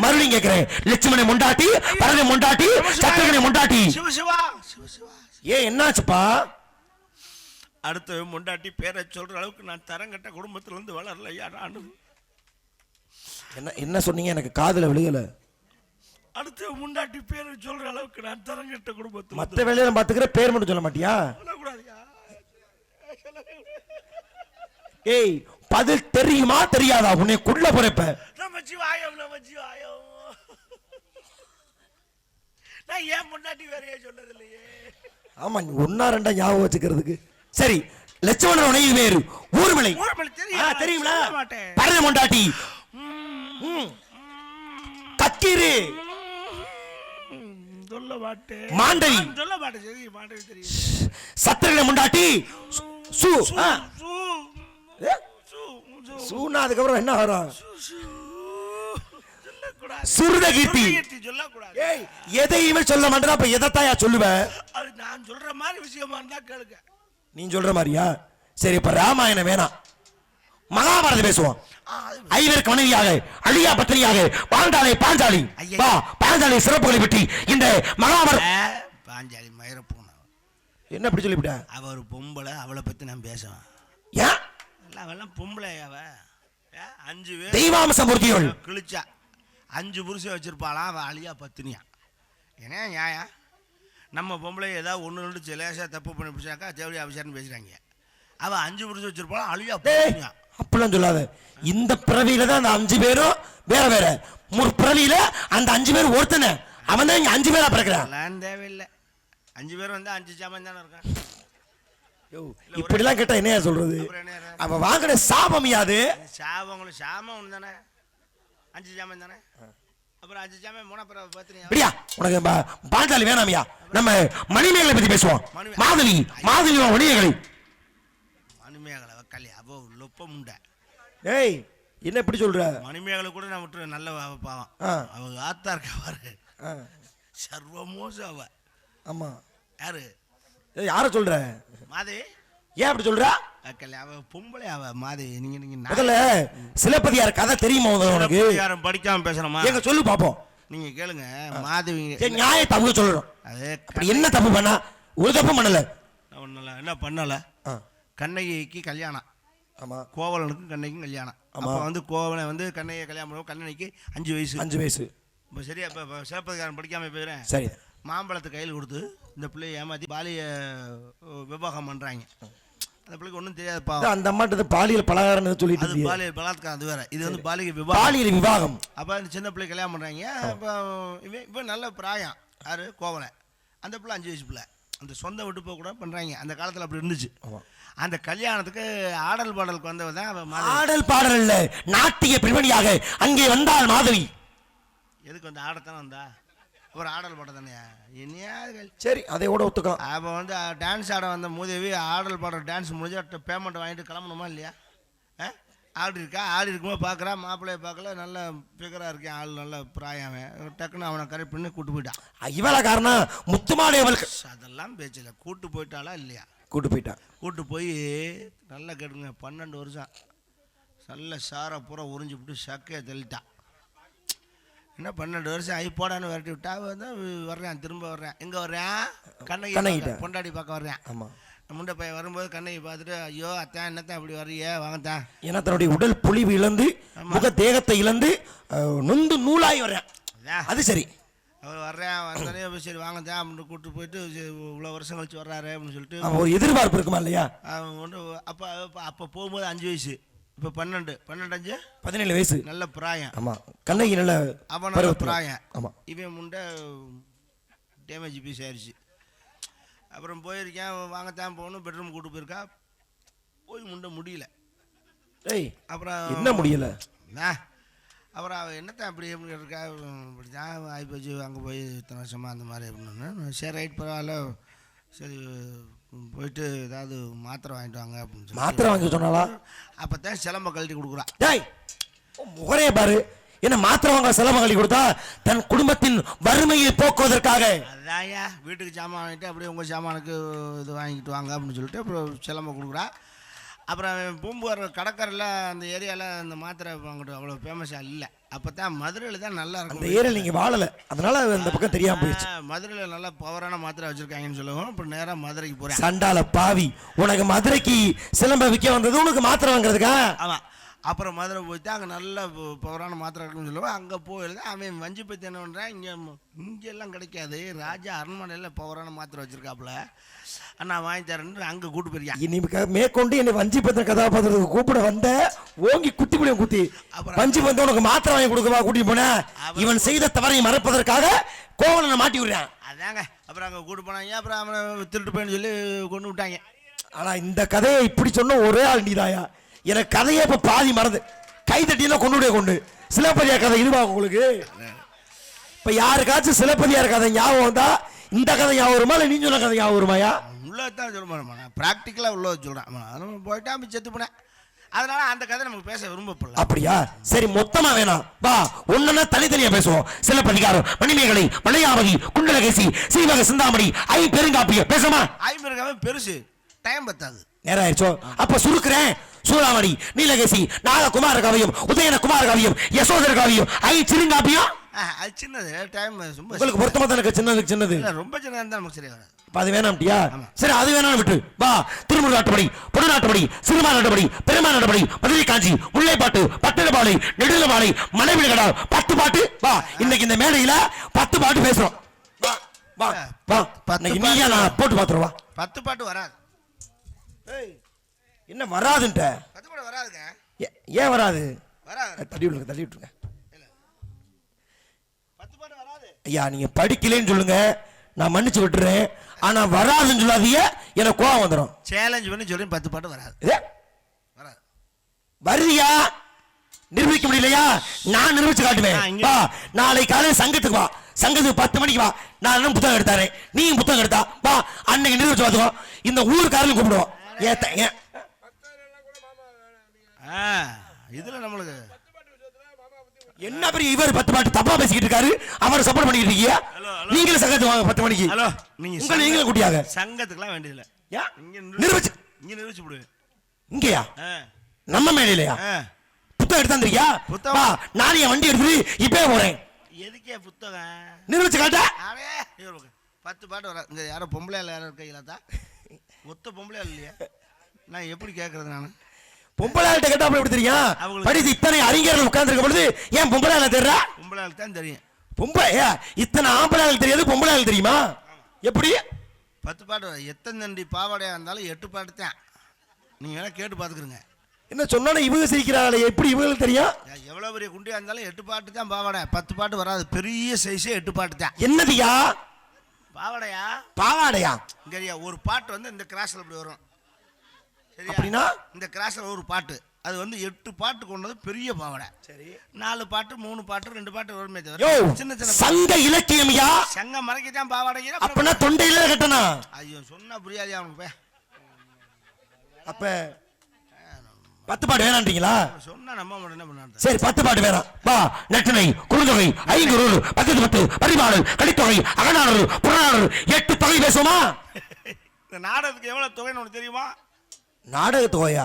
மறுபடியும் கேட்கிறேன். லட்சுமணை முண்டாட்டி, பரதை முண்டாட்டி, சத்திரகனை முண்டாட்டி.
சிவசிவா சிவசிவா.
ஏன் என்னாச்சுப்பா?
அடுத்த முண்டாட்டி பேரை சொல்ற அளவுக்கு நான் தரங்கட்ட குடும்பத்துல இருந்து வளரலையா நான்.
என்ன சொன்னீங்க? எனக்கு காதுல விழுகல.
அடுத்த முண்டாட்டி பேரை சொல்ற அளவுக்கு நான் தரங்கட்ட குடும்பத்துல.
மத்த வேலையில பாத்துக்கிற பேர் மட்டும் சொல்ல மாட்டியா? ஏய் பதில் தெரியுமா தெரியாதா? உன்னை குள்ள போறப்ப
நமச்சிவாயம் நான் ஏன் முன்னாடி வேறையே சொன்னது இல்லையே.
ஆமா நீ ஒன்னா ரெண்டா ஞாபகம் வச்சுக்கிறதுக்கு. சரி லட்சுமணன் உனையில் வேறு ஊர்மலை தெரியுங்களா? பரத முண்டாட்டி, கக்கீரு,
சொல்ல மாட்டேன்.
மாண்டவி
சொல்ல மாட்டேன். சரி மாண்டவி தெரியும்.
சத்திரகனை முண்டாட்டி சூனா. அதுக்கப்புறம் என்ன வரும்? சுருதகீர்த்தி. ஏய் எதையுமே சொல்ல மாட்டேன். அப்ப எதைத்தாயா சொல்லுவ?
அது நான் சொல்ற மாதிரி விஷயமா இருந்தா கேளுங்க.
நீ சொல்ற மாதிரியா? சரி இப்ப ராமாயணம் வேணாம், மகாபாரதம் பேசுவோம். ஐவருக்கு மனைவியாக அழியா பத்திரியாக வாழ்ந்தாலே பாஞ்சாலி. வா பாஞ்சாலி சிறப்புகளை பற்றி இந்த மகாபாரத.
பாஞ்சாலி மயிரப்பூன
என்ன அப்படி சொல்லிவிட்ட?
அவ ஒரு பொம்பளை, அவளை பத்தி நான் பேசுவேன்.
ஏன்
அவெல்லாம் பொம்பளை. அவ 5 பேர்
தெய்வாம்ச மூர்த்திகள்
கிழிச்சா 5 புருஷன் வச்சிருப்பாளாம். அவ அழியா பத்தினியா. ஏன்னா நியாயம். நம்ம பொம்பளை ஏதாவது 1-2 லேசா தப்பு பண்ணி பிடிச்சாக்கா தேவடி அவசியம்னு பேசுறாங்க. அவ 5 புருஷன் வச்சிருப்பாளா அழியா பத்தினியா.
அப்படிலாம் சொல்லாத. இந்த பிறவியில தான் அந்த 5 பேரும் வேற வேற. முற்பிறவியில அந்த 5 பேர் ஒருத்தனை. அவன் தான் இங்க 5 பேரா பிறக்கிறான்.
தேவையில்லை. 5 பேர் வந்து 5 சாமன் தானே இருக்கான்.
இப்படிலாம் கேட்டா என்னையா சொல்றது? அவ வாங்கின சாபம் யாது?
சாபங்களும் சாமம் ஒன்று தானே. 5 சாமன் தானே. அப்புறம் 5 சாமன் மூணாப்புறம் பத்தினியா.
அப்படியா? உனக்கு பாஞ்சாலி வேணாமியா? நம்ம மணிமேகலை பத்தி பேசுவோம். மாதவி மணிமேகலை.
மணிமேகலை வக்காளி அவ லொப்ப முண்டை.
ஏய் என்ன இப்படி சொல்ற?
மணிமேகலை கூட நான் விட்டுருவேன். நல்ல பாவம். அவ ஆத்தா இருக்கா பாரு. சர்வமோசம் அவ.
ஆமா.
யாரு?
யார சொல்ற?
மாதே.
ஏன் அப்படி சொல்ற?
அவ பொம்பளை. அவ மாதே. நீங்க
முதல்ல சிலப்பதியார் கதை தெரியுமா உனக்கு?
யாரும் படிக்காம பேசணுமா?
எங்க சொல்லு பாப்போம்.
நீங்க கேளுங்க. மாதவி
நியாய தப்பு சொல்லணும். அப்படி என்ன தப்பு பண்ணா? ஒரு தப்பு பண்ணல.
என்ன பண்ணல? கண்ணகிக்கு கல்யாணம்.
ஆமா.
கோவலனுக்கும் கண்ணகிக்கும் கல்யாணம். அப்ப வந்து கோவலன் வந்து கண்ணகியை கல்யாணம் பண்ணுவோம். கண்ணகிக்கு 5 வயசு.
5 வயசு.
இப்போ சரியா? இப்போ சிலப்பதிகாரம் படிக்காம போயிடுறேன்.
சரி.
மாம்பழத்தை கையில் கொடுத்து இந்த பிள்ளையை ஏமாத்தி பாலிய விவாகம் பண்றாங்க. அந்த பிள்ளைக்கு ஒன்றும் தெரியாதுப்பா.
அந்த அம்மாட்ட பாலியல் பலகாரம் சொல்லிட்டு
அது பாலியல் பலாத்காரம். அது வேற. இது வந்து பாலியல் விவாகம். அப்போ இந்த சின்ன பிள்ளை கல்யாணம் பண்றாங்க. இப்போ நல்ல பிராயம். யாரு? கோவலன். அந்த பிள்ளை 5 வயசு பிள்ளை. அந்த சொந்த விட்டு போக கூட பண்றாங்க. அந்த காலத்தில் அப்படி இருந்துச்சு. அந்த கல்யாணத்துக்கு ஆடல் பாடலுக்கு வந்தவ தான்.
ஆடல் பாடல் இல்ல, நாட்டிய பிரிவணியாக அங்கே வந்தாள் மாதவி.
எதுக்கு வந்து ஆடத்தானே வந்தா? ஒரு ஆடல் பாட தானே. என்னையா
சரி அதை கூட ஒத்துக்கலாம்.
அப்போ வந்து டான்ஸ் ஆட வந்த மூதேவி ஆடல் பாடுற டான்ஸ் முடிஞ்சா பேமெண்ட் வாங்கிட்டு கிளம்பணுமா இல்லையா? ஆடி இருக்கா? ஆடி இருக்கும்போது பார்க்குறா. மாப்பிள்ளைய பார்க்கல. நல்ல ஃபிகராக இருக்கேன். ஆள் நல்ல பிராயவன். டக்குன்னு அவனை கரெக்ட் பண்ணி கூட்டு போயிட்டான்.
இவள காரணம் முத்துமாடி அவளுக்கு
அதெல்லாம் பேச்சல. கூட்டு போயிட்டாளா இல்லையா?
கூட்டு போயிட்டான்.
கூட்டு போய் நல்லா கேட்டுங்க. 12 வருஷம் நல்ல சாரை பூரா உறிஞ்சி விட்டு சக்கையை தள்ளிட்டான். என்ன 12 வருஷம் ஆகி போடான்னு விரட்டி விட்டா. வந்து வர்றேன், திரும்ப வர்றேன். எங்கே வர்றேன்? கண்ணகி பொண்டாடி பார்க்க வர்றேன்.
ஆமாம்.
முண்டை பையன் வரும்போது கண்ணகி பார்த்துட்டு, ஐயோ அத்தான் என்னத்தான் அப்படி வர்றிய வாங்கத்தான்.
ஏன்னா தன்னுடைய உடல் பொலிவு இழந்து முக தேகத்தை இழந்து நொந்து நூலாகி வர்றேன். அது சரி.
அவர் வர்றேன். வந்தோடனே சரி வாங்கத்தான் அப்படின்னு கூப்பிட்டு போயிட்டு இவ்வளோ வருஷம் கழிச்சு வர்றாரு அப்படின்னு சொல்லிட்டு
ஒரு எதிர்பார்ப்பு இருக்குமா இல்லையா?
ஒன்று அப்போ போகும்போது 5 வயசு. இப்போ 12 5
17 வயசு.
நல்ல பிராயம்.
ஆமா, கண்ணகி நல்ல
அவன் நல்ல பிராயம்.
ஆமா,
இவன் முண்டை டேமேஜ் பீஸ் ஆயிடுச்சு. அப்புறம் போயிருக்கேன், வாங்கத்தான் போகணும், பெட்ரூம் கூட்டு போயிருக்கா, போய் முண்டை முடியல.
ஏய்
அப்புறம்
என்ன முடியல?
அப்புறம் அவன் என்னத்தான் அப்படி எப்படி இருக்கா, இப்படி தான் ஆகிப்போச்சு, அங்கே போய் இத்தனை வருஷமாக அந்த மாதிரி அப்படின்னு. சரி ரைட் பரவாயில்ல, சரி போயிட்டு ஏதாவது மாத்திரை வாங்கிட்டு வாங்க அப்படின்னு சொல்லி
மாத்திரை வாங்கி சொன்னாலா?
அப்போ தான் சிலம்ப கழட்டி கொடுக்குறான்.
டேய் முகரே பாரு, என்ன மாத்திரை வாங்க சிலம்ப கழட்டி கொடுத்தா? தன் குடும்பத்தின் வறுமையை போக்குவதற்காக.
அதாயா வீட்டுக்கு சாமான் வாங்கிட்டு அப்படியே உங்கள் சாமானுக்கு இது வாங்கிட்டு வாங்க அப்படின்னு சொல்லிட்டு அப்புறம் சிலம்ப கொடுக்குறா. அப்புறம் பூம்புகார் கடற்கரையில் அந்த ஏரியாவில் அந்த மாத்திரை வாங்கிட்டு அவ்வளோ ஃபேமஸாக இல்லை. அப்போ தான் மதுரையில் தான் நல்லா இருக்கும்.
அந்த ஏரியாவில் நீங்கள் வாழலை, அதனால அந்த பக்கம் தெரியாமல் போயிடுச்சு.
மதுரையில் நல்லா பவரான மாத்திரை வச்சுருக்காங்கன்னு சொல்லுவோம். அப்புறம் நேராக மதுரைக்கு போகிறேன்.
சண்டால பாவி, உனக்கு மதுரைக்கு சிலம்ப விற்க வந்தது உனக்கு மாத்திரை வாங்குறதுக்கா?
ஆமாம். அப்புறம் மதுரை போயிட்டு அங்கே நல்ல பவரான மாத்திரை இருக்குன்னு சொல்லுவோம். அங்கே போயிடுது. அவன் வஞ்சி பற்றி என்ன பண்ணுறான், இங்கெல்லாம் கிடைக்காது, ராஜா அரண்மனையில் பவரான மாத்திரை வச்சுருக்காப்புல, நான் வாங்கி தரேன்னு அங்கே கூட்டு போயிருக்கேன்.
இனிமே மேற்கொண்டு என்னை வஞ்சி பத்திர கதாபாத்திரத்துக்கு கூப்பிட வந்த ஓங்கி குத்தி முடியும் குத்தி வஞ்சி பத்திர உனக்கு மாத்திரை வாங்கி கொடுக்கவா கூட்டிட்டு போன? இவன் செய்த தவறை மறைப்பதற்காக கோவலனை மாட்டி விடுறான்.
அதாங்க. அப்புறம் அங்கே கூட்டு போனாங்க. அப்புறம் அவனை திருட்டு போயின்னு சொல்லி கொண்டு விட்டாங்க.
ஆனா இந்த கதையை இப்படி சொன்ன ஒரே ஆள் நீதாயா. எனக்கு கதையே இப்ப பாதி மறந்து கை தட்டியெல்லாம் கொண்டு சிலப்பதியா கதை இதுவா உங்களுக்கு? இப்ப யாருக்காச்சும் சிலப்பதியார் கதை ஞாபகம் வந்தா இந்த கதை ஞாபகம் வருமா, இல்ல நீ சொன்ன கதை ஞாபகம் வருமாயா?
உள்ளதான் சொல்ல மாட்டேன், ப்ராக்டிக்கலாக உள்ள சொல்கிறேன். போயிட்டா அப்படி செத்து போனேன். அதனால அந்த கதை நமக்கு பேச விரும்பப்படல.
அப்படியா? சரி, மொத்தமா வேணாம், வா ஒன்னா தனித்தனியா பேசுவோம். சிலப்பதிகாரம், மணிமேகலை, மலையாவதி, குண்டலகேசி, சீவக சிந்தாமணி, பெருங்காப்பியம் பேசுமா?
பெருங்காப்பியம் பெருசு, டைம் பத்தாது,
நேரம் ஆயிடுச்சோ. அப்ப சுருக்குறேன். சூடாமணி, நீலகேசி, நாககுமார காவியம், உதயன குமார காவியம், யசோதர காவியம், சிறுங்காப்பியம்.
அது சின்னது, டைம்
உங்களுக்கு பொருத்தமா தான் இருக்கு. சின்னதுக்கு சின்னது,
ரொம்ப சின்னதாக இருந்தால் நமக்கு சரியா வராது.
அது வேணாம்ட்டியா? சரி, அது வேணாம் விட்டு வா. திருமுரு நாட்டுப்படி, பொது நாட்டுப்படி, சிறுமா நாட்டுப்படி, பெருமா நாட்டுப்படி, மதுரை காஞ்சி, முல்லைப்பாட்டு, பட்டணபாலை, நெடுலபாலை, மலைவிடுகடா, 10 பாட்டு. வா, இன்னைக்கு இந்த மேடையில 10 பாட்டு பேசுறோம். வா வா வா, நீயா நான் போட்டு பாத்துருவா.
10 பாட்டு வராது.
என்ன வராதுன்ட்ட?
10 பாட்டு வராதுங்க.
ஏன் வராது?
வராது,
தள்ளி விட்டுருங்க.
10 பாட்டு வராது.
ஐயா, நீங்க படிக்கலன்னு சொல்லுங்க, நான் மன்னிச்சு விட்டுறேன். ஆனா வராதுன்னு சொல்லாதீங்க, எனக்கு கோவம் வந்துடும்.
சேலஞ்ச் பண்ணி சொல்றேன், 10 பாட்டு வராது. வராது.
வருதியா? நிரூபிக்க முடியலையா? நான் நிரூபிச்சு காட்டுவேன். வா, நாளை காலையில் சங்கத்துக்கு வா. சங்கத்துக்கு 10 மணிக்கு வா. நான் புத்தகம் எடுத்தாரு, நீயும் புத்தகம் எடுத்தா வா. அன்னைக்கு நிரூபிச்சு பார்த்துக்கோ. இந்த ஊருக்காரங்க கூப்பிடுவோம்.
இதுல நம்மளுக்கு
என்ன பெரிய இவர் 10 பாட்டு தப்பா பேசிக்கிட்டு இருக்காரு. அவர் சப்போர்ட் பண்ணிட்டு இருக்கீங்க. நீங்களும் சங்கத்துக்கு வாங்க 10 மணிக்கு.
ஹலோ,
நீங்களும் கூட்டியாங்க.
சங்கத்துக்குலாம் வேண்டியதில்லை.
நிரூபிச்சு
இங்க நிரூபிச்சு விடுவேன்.
இங்கயா? நம்ம மேலையா? புத்தகம் எடுத்தாந்திருக்கியா? வா, நானே வண்டி எடுத்துட்டு இப்பவே போறேன்.
எதுக்கே புத்தகம்?
நிரூபிச்சு காட்டா.
10 பாட்டு வராது. இங்க யாரோ பொம்பளை யாரும் இருக்கீங்களா? தான் மொத்த பொம்பளை இல்லையா? நான் எப்படி கேட்கறது? நான்
பொம்பளை ஆள்கிட்ட கேட்டா அப்படி எப்படி தெரியும்? படித்து இத்தனை அறிஞர்கள் உட்கார்ந்துருக்க பொழுது ஏன் பொம்பளை ஆள தெரியறா?
பொம்பளை ஆள் தான் தெரியும்.
பொம்பளை இத்தனை ஆம்பளை ஆள் தெரியாது, பொம்பளை ஆள் தெரியுமா? எப்படி?
10 பாட்டு வராது. எத்தனை தண்டி பாவாடையா இருந்தாலும் 8 பாட்டு தான். நீங்க வேணா கேட்டு பாத்துக்கிறீங்க.
என்ன சொன்னா இவங்க சிரிக்கிறாங்களே, எப்படி இவங்களுக்கு தெரியும்?
எவ்வளவு பெரிய குண்டியா இருந்தாலும் 8 பாட்டு தான் பாவாடை. 10 பாட்டு வராது. பெரிய சைஸே 8 பாட்டு தான்.
என்னதியா
பாவாடையா?
பாவாடையா?
இங்கயா ஒரு பாட்டு வந்து இந்த கிராஸ்ல இப்படி வரும்.
அப்படின்னா
இந்த கிராஸ்ல ஒரு பாட்டு, அது வந்து 8 பாட்டு கொண்டது பெரிய பாவாடை. சரி, 4 பாட்டு 3 பாட்டு 2 பாட்டு வருமே தவிர சின்ன சின்ன சங்க
இலக்கியம்யா.
சங்க மறைக்க தான் பாவாடை.
அப்பனா தொண்டையில கட்டணும்.
ஐயோ, சொன்னா புரியாது அவனுக்கு.
அப்ப 10 பாட்டு வேணான்றீங்களா?
சொன்னா நம்ம மட்டும் என்ன பண்ணாரு?
சரி, 10 பாட்டு வேணாம். வா, நெட்டனை, குறுந்தொகை, ஐங்குறு, 10 பரிமாணம், கலித்தொகை, அகநானூறு, புறநானூறு, 8 தொகை பேசுவோமா?
இந்த நாடகத்துக்கு எவ்வளவு தொகைன்னு உனக்கு தெரியுமா?
நாடக தொகையா?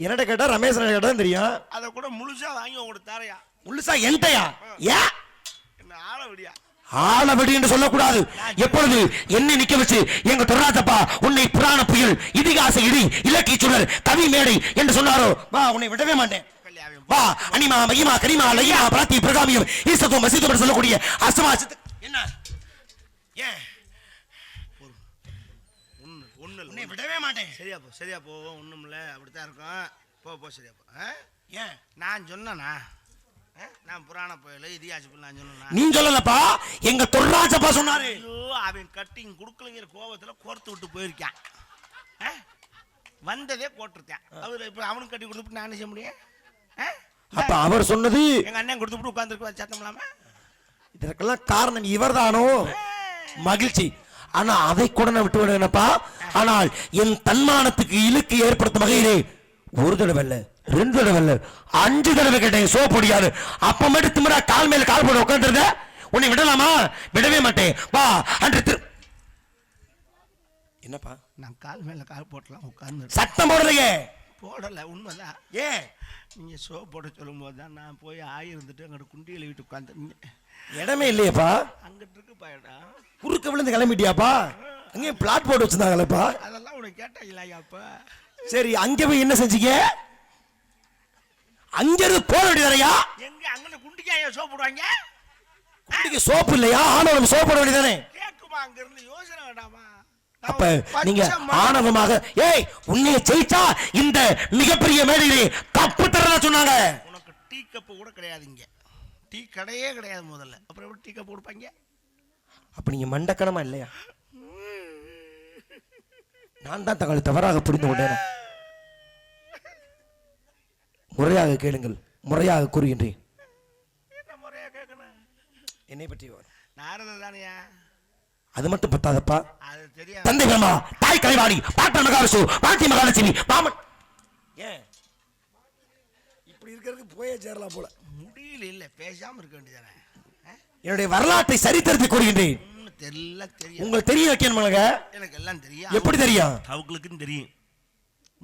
என்னட்ட கேட்டா ரமேஷ் கேட்டா தெரியும்.
அதை கூட முழுசா வாங்கி உங்களுக்கு தாரையா?
முழுசா என்டையா? ஏன்
என்ன ஆளவடியா?
ஆளவடி என்று சொல்லக்கூடாது. எப்பொழுது என்னை நிக்க வச்சு எங்க தொடாதப்பா உன்னை புராண புயல், இதிகாச இடி, இலக்கிய சுடர், கவி மேடை என்று சொன்னாரோ, வா, உன்னை விடவே மாட்டேன். வா, அனிமா மகிமா கரிமா லகிமா பிராத்தி பிரகாமியம் ஈசத்துவம் மசித்துவம் சொல்லக்கூடிய அசமா என்ன ஏன் ஒண்ணு விடவே மாட்டேன்.
சரியா போ ஒண்ணும் இல்ல, அப்படித்தான் இருக்கும். போ சரியா போ.
ஏன்
நான் சொன்னேனா? நான் புராண புயல் இதிகாச புயல் நான் சொன்னேனா?
நீ சொல்லலப்பா, எங்க தொல்ராஜப்பா சொன்னாரு.
ஐயோ, அவன் கட்டிங் கொடுக்கலங்கிற கோபத்துல கோர்த்து விட்டு போயிருக்கான். வந்ததே போட்டிருக்கேன். அவர் இப்ப அவனுக்கு கட்டி கொடுத்துட்டு நான் என்ன செய்ய முடியும்?
அப்ப அவர் சொன்னது
எங்க அண்ணன் கொடுத்துட்டு உட்கார்ந்துருக்கு சத்தம் இல்லாம.
இதற்கெல்லாம் காரணம் இவர்தானோ? மகிழ்ச்சி. ஆனா அதை கூட நான் விட்டு விடுவேனப்பா. ஆனால் என் தன்மானத்துக்கு இழுக்கு ஏற்படுத்தும் வகையிலே ஒரு தடவை இல்ல, 2 தடவை இல்ல, 5 தடவை கேட்டேன் சோப் பொடியாது. அப்ப மட்டும் திமிரா கால் மேல கால் போட உட்காந்துருந்த உன்னை விடலாமா? விடவே மாட்டேன். வா அன்று என்னப்பா
நான் கால் மேல கால் போட்டலாம் உட்கார்ந்து.
சத்தம் போடலையே.
போடல, உண்மைதான்.
ஏன்
நீங்க சோப் போட சொல்லும் போது தான் நான் போய் ஆயிருந்துட்டு அங்கிட்டு குண்டியில் விட்டு உட்காந்து.
இடமே இல்லையப்பா.
அங்கிட்டு இருக்கு பாயடா.
குறுக்க விழுந்து கிளம்பிட்டியாப்பா? அங்கே பிளாட் போட்டு வச்சிருந்தாங்களப்பா.
அதெல்லாம் உனக்கு கேட்டாங்களா? அப்ப
சரி, அங்க போய் என்ன செஞ்சீங்க? அங்க இருந்து போக வேண்டியதானையா?
எங்க அங்க குண்டிக்காய சோப் போடுவாங்க?
குண்டிக்கு சோப்பு இல்லையா? ஆணவம் சோப் போட வேண்டியதானே?
கேக்குமா? அங்க இருந்து யோசனை வேண்டாமா?
அப்ப நீங்க ஆணவமாக ஏய் உன்னைய ஜெயிச்சா இந்த மிகப்பெரிய மேடையிலே கப்பு தரதா சொன்னாங்க.
உனக்கு டீ கப்பு கூட கிடையாது இங்க. டீ கடையே கிடையாது முதல்ல. அப்புறம் எப்படி டீ கப் கொடுப்பாங்க?
அப்ப நீங்க மண்டக்கணமா இல்லையா? நான் தான் தங்களை தவறாக புரிந்து கொண்டேன். முறையாக கேளுங்கள், முறையாக கூறுகின்றேன்.
என்ன முறையா கேட்கணும்?
என்னை பற்றி
நாரத தானியா?
அது மட்டும் பத்தாதப்பா.
அது தெரியாது.
தந்தை பிரம்மா, தாய் கலைவாணி, பாட்டன் மகாலட்சு, பாட்டி மகாலட்சுமி, மாமன். ஏன் இப்படி இருக்கிறதுக்கு போயே சேரலாம் போல.
முடியல இல்ல, பேசாம இருக்க வேண்டியதானே.
என்னுடைய வரலாற்றை சரித்திரத்தை கூறுகின்றேன்.
தெரியும்.
உங்களுக்கு தெரிய வைக்கணுமாங்க?
எனக்கு எல்லாம் தெரியும்.
எப்படி தெரியும்?
அவங்களுக்கும் தெரியும்.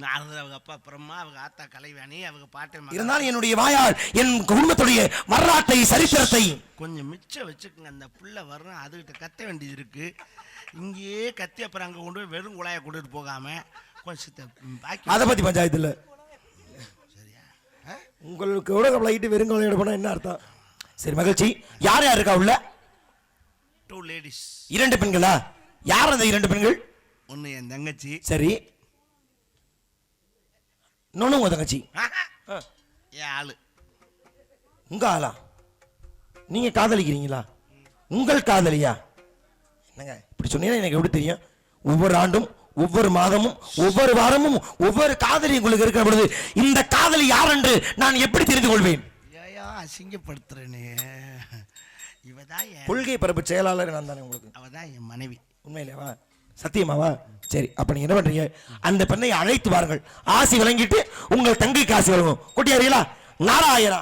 நாரத அவங்க அப்பா பிரம்மா, அவங்க ஆத்தா கலைவாணி, அவங்க பாட்டன்.
இருந்தாலும் என்னுடைய வாயால் என் குடும்பத்துடைய வரலாற்றை சரித்திரத்தை
கொஞ்சம் மிச்சம் வச்சுக்கோங்க. அந்த புள்ள வரணும், அதுகிட்ட கத்த வேண்டியது இருக்கு. இங்கேயே கத்தி அப்புறம் அங்கே கொண்டு போய் வெறும் குழாயை கொண்டுட்டு போகாம கொஞ்சம் பாக்கி. அதை
பத்தி பஞ்சாயத்து இல்லை.
சரியா?
உங்களுக்கு கூட கவலைட்டு வெறும் குழாயோட போனா என்ன அர்த்தம்? சரி, மகிழ்ச்சி. யார் யார் இருக்கா உள்ள?
2 லேடிஸ்.
2 பெண்களா? யார் அந்த 2 பெண்கள்?
ஒன்னு என் தங்கச்சி.
சரி, இன்னொன்னு உங்க தங்கச்சி.
என் ஆளு.
உங்க ஆளா? நீங்க காதலிக்கிறீங்களா? உங்கள் காதலியா? என்னங்க இப்படி சொன்னீங்கன்னா எனக்கு எப்படி தெரியும்? ஒவ்வொரு ஆண்டும், ஒவ்வொரு மாதமும், ஒவ்வொரு வாரமும் ஒவ்வொரு காதலி உங்களுக்கு இருக்கிற பொழுது இந்த காதலி யார் என்று நான் எப்படி தெரிந்து கொள்வேன்?
ஏயா அசிங்கப்படுத்துறேனே. இவதான்
கொள்கை பரப்பு செயலாளர் நான் தானே உங்களுக்கு.
அவதான் என் மனைவி.
உண்மையிலேவா? சத்தியமாவா? சரி, அப்ப நீங்க என்ன பண்றீங்க? அந்த பெண்ணை அழைத்து வாருங்கள். ஆசி வழங்கிட்டு உங்கள் தங்கைக்கு ஆசி வழங்கும். கூட்டியாரீங்களா? நாராயணா.